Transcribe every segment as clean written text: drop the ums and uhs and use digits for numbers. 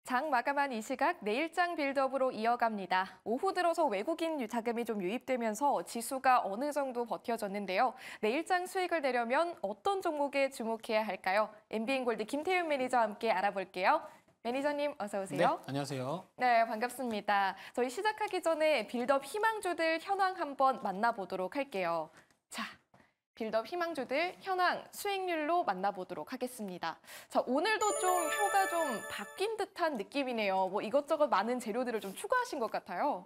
장 마감한 이 시각 내일장 빌드업으로 이어갑니다. 오후 들어서 외국인 자금이 좀 유입되면서 지수가 어느 정도 버텨졌는데요. 내일장 수익을 내려면 어떤 종목에 주목해야 할까요? MBN골드 김태윤 매니저와 함께 알아볼게요. 매니저님 어서 오세요. 네, 안녕하세요. 네, 반갑습니다. 저희 시작하기 전에 빌드업 희망주들 현황 한번 만나보도록 할게요. 자, 빌드업 희망주들 현황 수익률로 만나보도록 하겠습니다. 자, 오늘도 좀 표가 좀 바뀐 듯한 느낌이네요. 뭐 이것저것 많은 재료들을 좀 추가하신 것 같아요.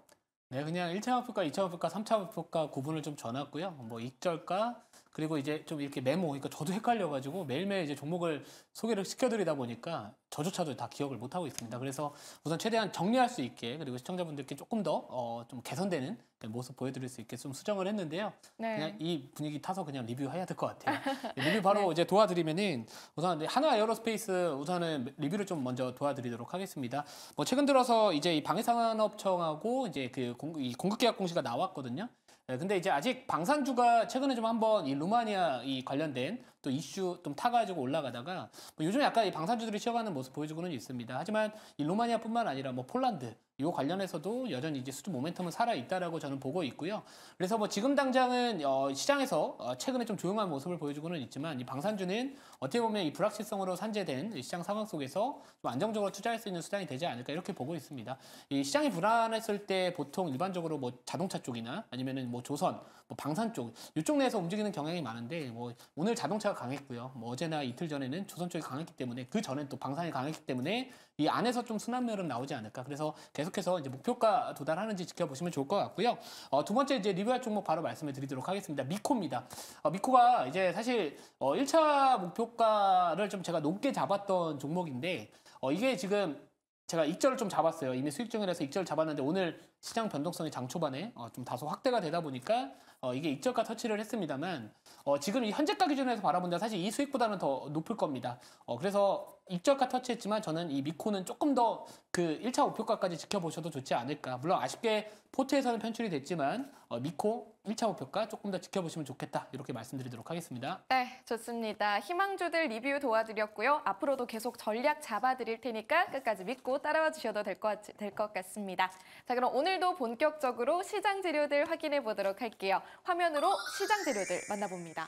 네, 그냥 1차 목표가, 2차 목표가, 3차 목표가 구분을 좀 져놨고요. 뭐 익절가, 그리고 이제 좀 이렇게 메모, 그러니까 저도 헷갈려가지고 매일매일 이제 종목을 소개를 시켜드리다 보니까 저조차도 다 기억을 못하고 있습니다. 그래서 우선 최대한 정리할 수 있게, 그리고 시청자분들께 조금 더 좀 개선되는 모습 보여드릴 수 있게 좀 수정을 했는데요. 네. 그냥 이 분위기 타서 그냥 리뷰해야 될 것 같아요. 리뷰 바로 네. 이제 도와드리면은 우선 한화 에어로스페이스 우선은 리뷰를 좀 먼저 도와드리도록 하겠습니다. 뭐 최근 들어서 이제 이 방해산업청하고 이제 이 공급계약 공시가 나왔거든요. 네, 근데 이제 아직 방산주가 최근에 좀 한번 이 루마니아 이 관련된 또 이슈 좀 타가지고 올라가다가 뭐 요즘 약간 이 방산주들이 쉬어가는 모습 보여주고는 있습니다. 하지만 이 루마니아뿐만 아니라 뭐 폴란드 이 관련해서도 여전히 이제 수주 모멘텀은 살아 있다라고 저는 보고 있고요. 그래서 뭐 지금 당장은 시장에서 최근에 좀 조용한 모습을 보여주고는 있지만 이 방산주는 어떻게 보면 이 불확실성으로 산재된 이 시장 상황 속에서 좀 안정적으로 투자할 수 있는 수단이 되지 않을까 이렇게 보고 있습니다. 이 시장이 불안했을 때 보통 일반적으로 뭐 자동차 쪽이나 아니면은 뭐 조선, 뭐 방산 쪽 이쪽 내에서 움직이는 경향이 많은데 뭐 오늘 자동차가 강했고요. 뭐 어제나 이틀 전에는 조선 쪽이 강했기 때문에 그 전엔 또 방산이 강했기 때문에 이 안에서 좀 순환매는 나오지 않을까. 그래서 계속해서 이제 목표가 도달하는지 지켜보시면 좋을 것 같고요. 두 번째 이제 리뷰할 종목 바로 말씀을 드리도록 하겠습니다. 미코입니다. 미코가 이제 사실 1차 목표가를 좀 제가 높게 잡았던 종목인데 이게 지금 제가 익절을 좀 잡았어요. 이미 수익 중이라서 익절을 잡았는데 오늘 시장 변동성이 장 초반에 좀 다소 확대가 되다 보니까 이게 익절가 터치를 했습니다만 지금 이 현재가 기준에서 바라본다 사실 이 수익보다는 더 높을 겁니다. 그래서 익절가 터치했지만 저는 이 미코는 조금 더 그 1차 목표가까지 지켜보셔도 좋지 않을까. 물론 아쉽게 포트에서는 편출이 됐지만 미코 1차 목표가 조금 더 지켜보시면 좋겠다. 이렇게 말씀드리도록 하겠습니다. 네, 좋습니다. 희망주들 리뷰 도와드렸고요. 앞으로도 계속 전략 잡아드릴 테니까 끝까지 믿고 따라와 주셔도 될 것 같습니다. 자, 그럼 오늘도 본격적으로 시장 재료들 확인해 보도록 할게요. 화면으로 시장 재료들 만나봅니다.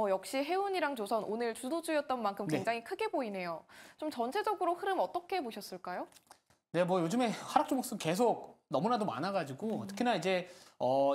역시 해운이랑 조선 오늘 주도주였던 만큼 굉장히 크게 보이네요. 좀 전체적으로 흐름 어떻게 보셨을까요? 네, 뭐 요즘에 하락 종목수 계속 너무나도 많아가지고 특히나 이제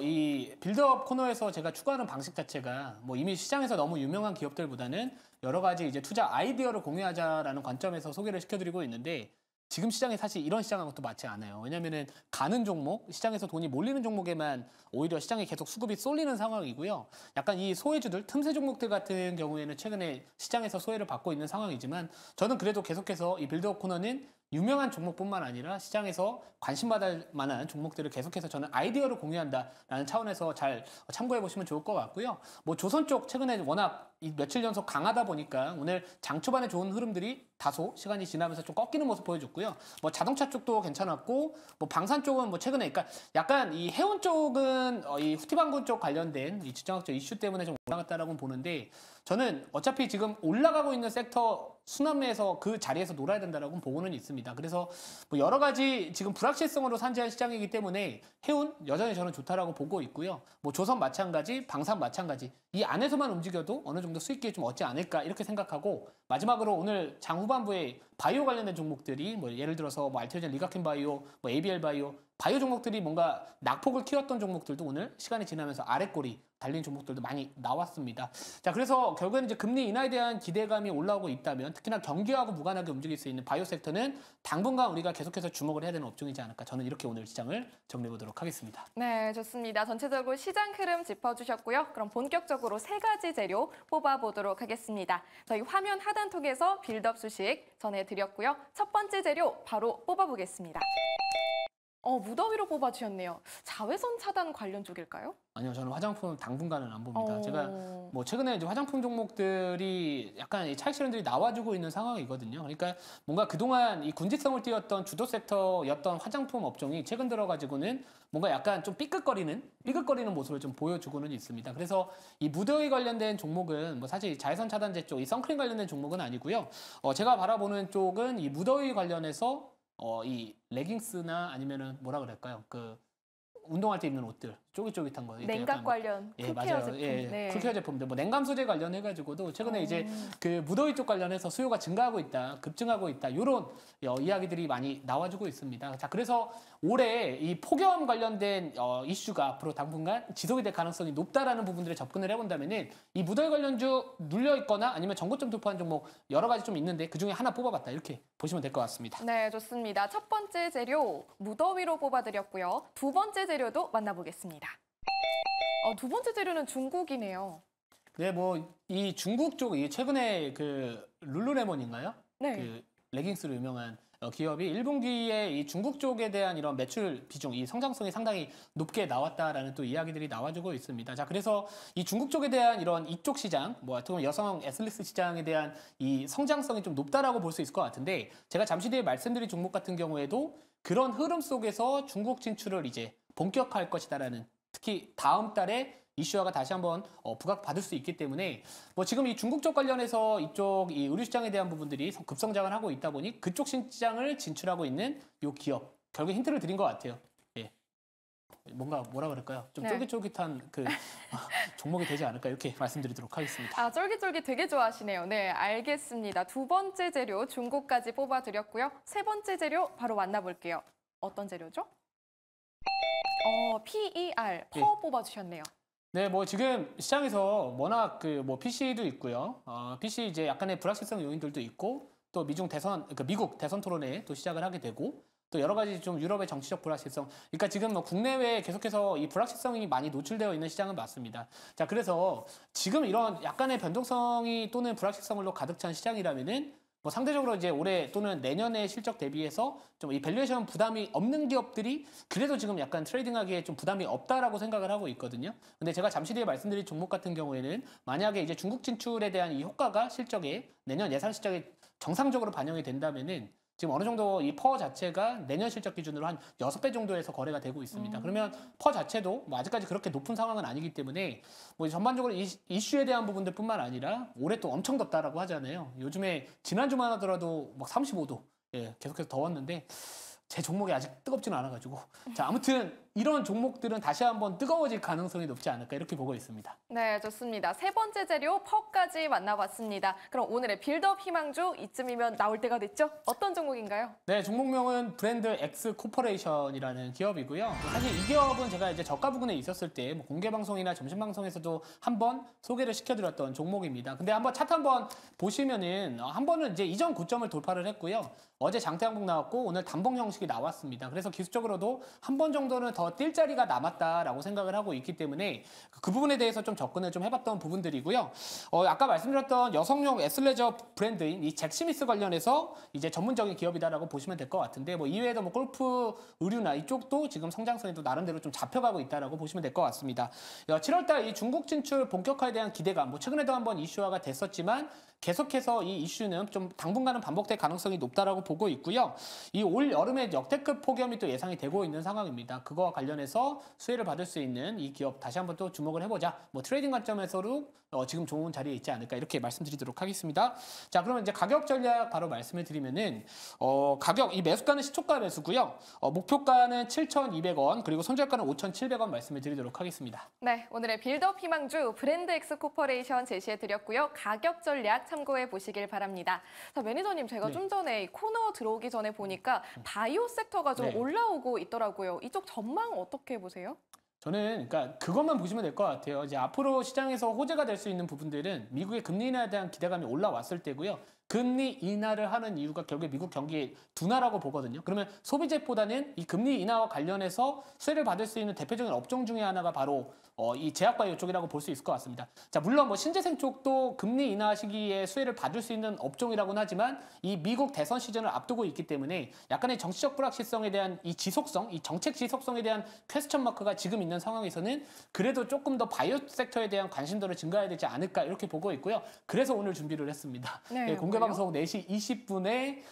이 빌드업 코너에서 제가 추구하는 방식 자체가 뭐 이미 시장에서 너무 유명한 기업들보다는 여러 가지 이제 투자 아이디어를 공유하자라는 관점에서 소개를 시켜드리고 있는데 지금 시장이 사실 이런 시장하고 또 맞지 않아요. 왜냐면은 가는 종목, 시장에서 돈이 몰리는 종목에만 오히려 시장에 계속 수급이 쏠리는 상황이고요. 약간 이 소외주들, 틈새 종목들 같은 경우에는 최근에 시장에서 소외를 받고 있는 상황이지만 저는 그래도 계속해서 이 빌드업 코너는 유명한 종목뿐만 아니라 시장에서 관심받을 만한 종목들을 계속해서 저는 아이디어를 공유한다라는 차원에서 잘 참고해 보시면 좋을 것 같고요. 뭐 조선 쪽 최근에 워낙 이 며칠 연속 강하다 보니까 오늘 장 초반에 좋은 흐름들이 다소 시간이 지나면서 좀 꺾이는 모습 보여줬고요. 뭐 자동차 쪽도 괜찮았고 뭐 방산 쪽은 뭐 최근에 그러니까 약간 이 해운 쪽은 이 후티방군 쪽 관련된 이 지정학적 이슈 때문에 좀 올라갔다라고 보는데 저는 어차피 지금 올라가고 있는 섹터 순환매에서 그 자리에서 놀아야 된다라고 보고는 있습니다. 그래서 뭐 여러 가지 지금 불확실성으로 산재한 시장이기 때문에 해운 여전히 저는 좋다라고 보고 있고요. 뭐 조선 마찬가지, 방산 마찬가지 이 안에서만 움직여도 어느 정도 수익이 좀 얻지 않을까 이렇게 생각하고 마지막으로 오늘 장 후반부에 바이오 관련된 종목들이 뭐 예를 들어서 뭐 알테오젠, 리가켄 바이오, 뭐 ABL 바이오 바이오 종목들이 뭔가 낙폭을 키웠던 종목들도 오늘 시간이 지나면서 아랫골이 달린 종목들도 많이 나왔습니다. 자, 그래서 결국에는 이제 금리 인하에 대한 기대감이 올라오고 있다면 특히나 경기하고 무관하게 움직일 수 있는 바이오 섹터는 당분간 우리가 계속해서 주목을 해야 되는 업종이지 않을까. 저는 이렇게 오늘 시장을 정리해 보도록 하겠습니다. 네, 좋습니다. 전체적으로 시장 흐름 짚어주셨고요. 그럼 본격적으로 세 가지 재료 뽑아보도록 하겠습니다. 저희 화면 하단 통해서 빌드업 소식 전해드렸고요. 첫 번째 재료 바로 뽑아보겠습니다. 무더위로 뽑아주셨네요. 자외선 차단 관련 쪽일까요? 아니요, 저는 화장품 당분간은 안 봅니다. 제가 뭐 최근에 이제 화장품 종목들이 약간 이 차익 실현들이 나와주고 있는 상황이거든요. 그러니까 뭔가 그동안 이 군지성을 띄웠던 주도 섹터였던 화장품 업종이 최근 들어가지고는 뭔가 약간 좀 삐끗거리는 모습을 좀 보여주고는 있습니다. 그래서 이 무더위 관련된 종목은 뭐 사실 자외선 차단제 쪽, 이 선크림 관련된 종목은 아니고요. 제가 바라보는 쪽은 이 무더위 관련해서 이 레깅스나 아니면은 뭐라 그럴까요? 그 운동할 때 입는 옷들 쫄깃쫄깃한 거. 이렇게 냉각 약간 관련 예, 쿨케어 맞아요. 제품. 예, 네. 쿨케어 제품들, 뭐 냉감 소재 관련해가지고도 최근에 이제 그 무더위 쪽 관련해서 수요가 증가하고 있다, 급증하고 있다, 이런 이야기들이 많이 나와주고 있습니다. 자, 그래서 올해 이 폭염 관련된 이슈가 앞으로 당분간 지속이 될 가능성이 높다라는 부분들에 접근을 해본다면은 이 무더위 관련주 눌려 있거나 아니면 전고점 돌파한 종목 여러 가지 좀 있는데 그 중에 하나 뽑아봤다 이렇게 보시면 될 것 같습니다. 네, 좋습니다. 첫 번째 재료 무더위로 뽑아드렸고요. 두 번째 재료도 만나보겠습니다. 두 번째 재료는 중국이네요. 네, 뭐 이 중국 쪽이 최근에 그 룰루레몬인가요? 네. 그 레깅스로 유명한 기업이 1분기에 이 중국 쪽에 대한 이런 매출 비중, 이 성장성이 상당히 높게 나왔다라는 또 이야기들이 나와주고 있습니다. 자, 그래서 이 중국 쪽에 대한 이런 이쪽 시장, 뭐 어떻게 보면 여성 애슬리트 시장에 대한 이 성장성이 좀 높다라고 볼 수 있을 것 같은데, 제가 잠시 뒤에 말씀드린 종목 같은 경우에도 그런 흐름 속에서 중국 진출을 이제 본격화할 것이다라는, 특히 다음 달에 이슈화가 다시 한번 부각받을 수 있기 때문에 뭐 지금 이 중국 쪽 관련해서 이쪽 이 의류 시장에 대한 부분들이 급성장을 하고 있다 보니 그쪽 시장을 진출하고 있는 요 기업 결국 힌트를 드린 것 같아요. 예, 뭔가 뭐라 그럴까요? 좀 네. 쫄깃쫄깃한 그 종목이 되지 않을까 이렇게 말씀드리도록 하겠습니다. 쫄깃쫄깃 되게 좋아하시네요. 네, 알겠습니다. 두 번째 재료 중국까지 뽑아드렸고요. 세 번째 재료 바로 만나볼게요. 어떤 재료죠? PER, 퍼 뽑아주셨네요. 네, 뭐 지금 시장에서 워낙 그 뭐 PC도 있고요. PC 이제 약간의 불확실성 요인들도 있고 또 미중 대선, 그러니까 미국 대선 토론회 또 시작을 하게 되고 또 여러 가지 좀 유럽의 정치적 불확실성. 그러니까 지금 뭐 국내외에 계속해서 이 불확실성이 많이 노출되어 있는 시장은 맞습니다. 자, 그래서 지금 이런 약간의 변동성이 또는 불확실성으로 가득 찬 시장이라면은 뭐 상대적으로 이제 올해 또는 내년의 실적 대비해서 좀 이 밸류에이션 부담이 없는 기업들이 그래도 지금 약간 트레이딩하기에 좀 부담이 없다라고 생각을 하고 있거든요. 근데 제가 잠시 뒤에 말씀드릴 종목 같은 경우에는 만약에 이제 중국 진출에 대한 이 효과가 실적에 내년 예산 실적에 정상적으로 반영이 된다면은 지금 어느 정도 이 퍼 자체가 내년 실적 기준으로 한 6배 정도에서 거래가 되고 있습니다. 그러면 퍼 자체도 뭐 아직까지 그렇게 높은 상황은 아니기 때문에 뭐 전반적으로 이슈에 대한 부분들뿐만 아니라 올해 또 엄청 덥다라고 하잖아요. 요즘에 지난주만 하더라도 막 35도 계속해서 더웠는데 제 종목이 아직 뜨겁지는 않아가지고 자, 아무튼 이런 종목들은 다시 한번 뜨거워질 가능성이 높지 않을까 이렇게 보고 있습니다. 네, 좋습니다. 세 번째 재료 퍼까지 만나봤습니다. 그럼 오늘의 빌드업 희망주 이쯤이면 나올 때가 됐죠? 어떤 종목인가요? 네, 종목명은 브랜드 X 코퍼레이션이라는 기업이고요. 사실 이 기업은 제가 이제 저가 부근에 있었을 때 뭐 공개 방송이나 점심 방송에서도 한번 소개를 시켜드렸던 종목입니다. 근데 한번 차트 한번 보시면은 한 번은 이제 이전 고점을 돌파를 했고요. 어제 장대 항복 나왔고 오늘 단봉 형식이 나왔습니다. 그래서 기술적으로도 한 번 정도는 더 뛸 자리가 남았다라고 생각을 하고 있기 때문에 그 부분에 대해서 좀 접근을 좀 해봤던 부분들이고요. 아까 말씀드렸던 여성용 애슬레저 브랜드인 이 잭스미스 관련해서 이제 전문적인 기업이다라고 보시면 될 것 같은데 뭐 이외에도 뭐 골프 의류나 이쪽도 지금 성장성이 또 나름대로 좀 잡혀가고 있다라고 보시면 될 것 같습니다. 7월달 이 중국 진출 본격화에 대한 기대감, 뭐 최근에도 한번 이슈화가 됐었지만 계속해서 이 이슈는 좀 당분간은 반복될 가능성이 높다라고 보고 있고요. 이 올 여름에 역대급 폭염이 또 예상이 되고 있는 상황입니다. 그거와 관련해서 수혜를 받을 수 있는 이 기업 다시 한번 또 주목을 해보자. 뭐 트레이딩 관점에서도 지금 좋은 자리에 있지 않을까 이렇게 말씀드리도록 하겠습니다. 자, 그러면 이제 가격 전략 바로 말씀을 드리면은 가격 이 매수가는 시초가 매수고요. 목표가는 7,200원 그리고 손절가는 5,700원 말씀을 드리도록 하겠습니다. 네, 오늘의 빌드업 희망주 브랜드 X 코퍼레이션 제시해드렸고요. 가격 전략 참고해 보시길 바랍니다. 자, 매니저님, 제가 네. 좀 전에 이 코너 들어오기 전에 보니까 바이오 섹터가 좀 네. 올라오고 있더라고요. 이쪽 전망 어떻게 보세요? 저는 그러니까 그것만 보시면 될 것 같아요. 이제 앞으로 시장에서 호재가 될 수 있는 부분들은 미국의 금리 인하에 대한 기대감이 올라왔을 때고요. 금리 인하를 하는 이유가 결국에 미국 경기 둔화라고 보거든요. 그러면 소비재보다는 이 금리 인하와 관련해서 수혜를 받을 수 있는 대표적인 업종 중에 하나가 바로 이 제약바이오 쪽이라고 볼 수 있을 것 같습니다. 자, 물론 뭐 신재생 쪽도 금리 인하 시기에 수혜를 받을 수 있는 업종이라고는 하지만 이 미국 대선 시즌을 앞두고 있기 때문에 약간의 정치적 불확실성에 대한 이 지속성, 이 정책 지속성에 대한 퀘스천 마크가 지금 있는 상황에서는 그래도 조금 더 바이오 섹터에 대한 관심도를 증가해야 되지 않을까 이렇게 보고 있고요. 그래서 오늘 준비를 했습니다. 네, 공개 방송 4시 20분에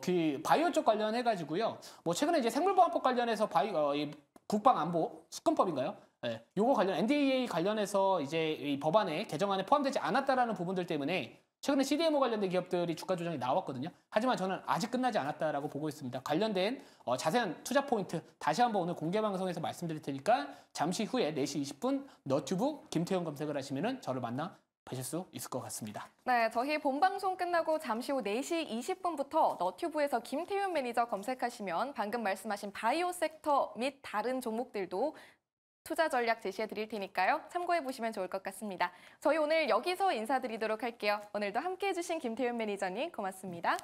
그 바이오 쪽 관련해 가지고요. 뭐 최근에 이제 생물보안법 관련해서 이 국방안보 수권법인가요? 네, 요거 관련 NDAA 관련해서 이제 이 법안에 개정안에 포함되지 않았다라는 부분들 때문에 최근에 CDMO 관련된 기업들이 주가 조정이 나왔거든요. 하지만 저는 아직 끝나지 않았다라고 보고 있습니다. 관련된 자세한 투자 포인트 다시 한번 오늘 공개 방송에서 말씀드릴 테니까 잠시 후에 4시 20분 너튜브 김태형 검색을 하시면은 저를 만나 뵈실 수 있을 것 같습니다. 네, 저희 본방송 끝나고 잠시 후 4시 20분부터 너튜브에서 김태윤 매니저 검색하시면 방금 말씀하신 바이오 섹터 및 다른 종목들도 투자 전략 제시해 드릴 테니까요. 참고해 보시면 좋을 것 같습니다. 저희 오늘 여기서 인사드리도록 할게요. 오늘도 함께해 주신 김태윤 매니저님 고맙습니다.